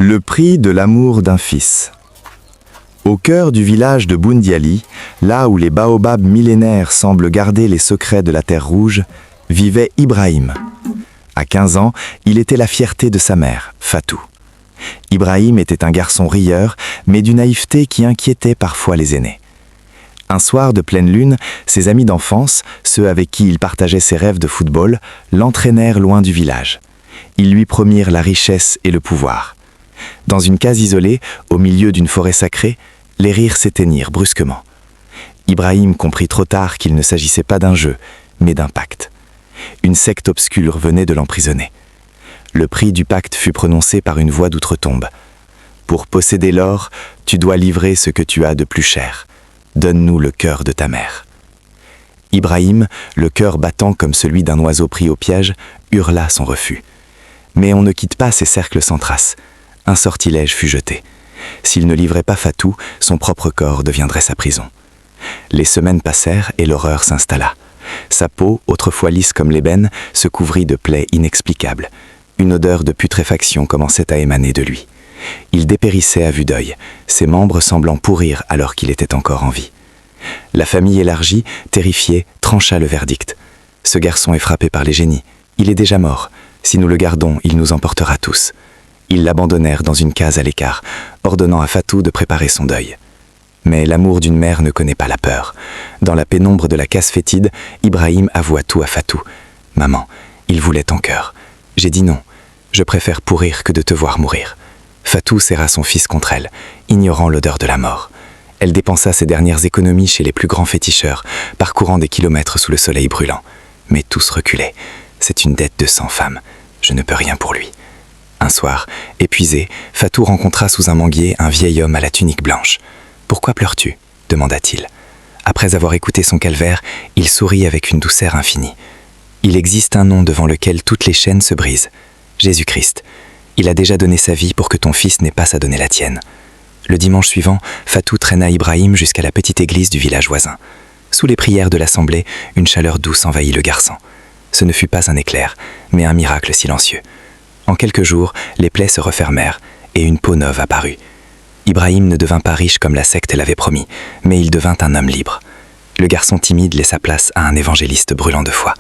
Le prix de l'amour d'un fils. Au cœur du village de Boundiali, là où les baobabs millénaires semblent garder les secrets de la terre rouge, vivait Ibrahim. À 15 ans, il était la fierté de sa mère, Fatou. Ibrahim était un garçon rieur, mais d'une naïveté qui inquiétait parfois les aînés. Un soir de pleine lune, ses amis d'enfance, ceux avec qui il partageait ses rêves de football, l'entraînèrent loin du village. Ils lui promirent la richesse et le pouvoir. Dans une case isolée, au milieu d'une forêt sacrée, les rires s'éteignirent brusquement. Ibrahim comprit trop tard qu'il ne s'agissait pas d'un jeu, mais d'un pacte. Une secte obscure venait de l'emprisonner. Le prix du pacte fut prononcé par une voix d'outre-tombe. « Pour posséder l'or, tu dois livrer ce que tu as de plus cher. Donne-nous le cœur de ta mère. » Ibrahim, le cœur battant comme celui d'un oiseau pris au piège, hurla son refus. Mais on ne quitte pas ces cercles sans trace. Un sortilège fut jeté. S'il ne livrait pas Fatou, son propre corps deviendrait sa prison. Les semaines passèrent et l'horreur s'installa. Sa peau, autrefois lisse comme l'ébène, se couvrit de plaies inexplicables. Une odeur de putréfaction commençait à émaner de lui. Il dépérissait à vue d'œil, ses membres semblant pourrir alors qu'il était encore en vie. La famille élargie, terrifiée, trancha le verdict. Ce garçon est frappé par les génies. Il est déjà mort. Si nous le gardons, il nous emportera tous. Ils l'abandonnèrent dans une case à l'écart, ordonnant à Fatou de préparer son deuil. Mais l'amour d'une mère ne connaît pas la peur. Dans la pénombre de la case fétide, Ibrahim avoua tout à Fatou. « Maman, il voulait ton cœur. J'ai dit non. Je préfère pourrir que de te voir mourir. » Fatou serra son fils contre elle, ignorant l'odeur de la mort. Elle dépensa ses dernières économies chez les plus grands féticheurs, parcourant des kilomètres sous le soleil brûlant. Mais tous reculaient. C'est une dette de 100 femmes. Je ne peux rien pour lui. Un soir, épuisé, Fatou rencontra sous un manguier un vieil homme à la tunique blanche. « Pourquoi pleures-tu » demanda-t-il. Après avoir écouté son calvaire, il sourit avec une douceur infinie. « Il existe un nom devant lequel toutes les chaînes se brisent. Jésus-Christ. Il a déjà donné sa vie pour que ton fils n'ait pas à donner la tienne. » Le dimanche suivant, Fatou traîna Ibrahim jusqu'à la petite église du village voisin. Sous les prières de l'assemblée, une chaleur douce envahit le garçon. Ce ne fut pas un éclair, mais un miracle silencieux. En quelques jours, les plaies se refermèrent et une peau neuve apparut. Ibrahim ne devint pas riche comme la secte l'avait promis, mais il devint un homme libre. Le garçon timide laissa place à un évangéliste brûlant de foi.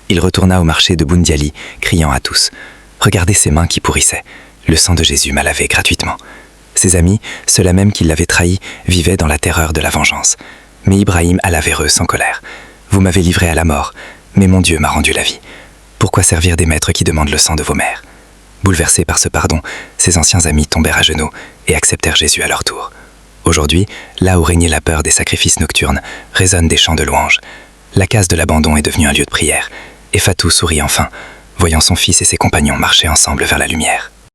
Il retourna au marché de Boundiali, criant à tous « Regardez ces mains qui pourrissaient. Le sang de Jésus m'a lavé gratuitement. » Ses amis, ceux-là même qui l'avaient trahi, vivaient dans la terreur de la vengeance. Mais Ibrahim alla vers eux sans colère. « Vous m'avez livré à la mort, mais mon Dieu m'a rendu la vie. Pourquoi servir des maîtres qui demandent le sang de vos mères ?» Bouleversés par ce pardon, ses anciens amis tombèrent à genoux et acceptèrent Jésus à leur tour. Aujourd'hui, là où régnait la peur des sacrifices nocturnes, résonnent des chants de louanges. La case de l'abandon est devenue un lieu de prière, et Fatou sourit enfin, voyant son fils et ses compagnons marcher ensemble vers la lumière.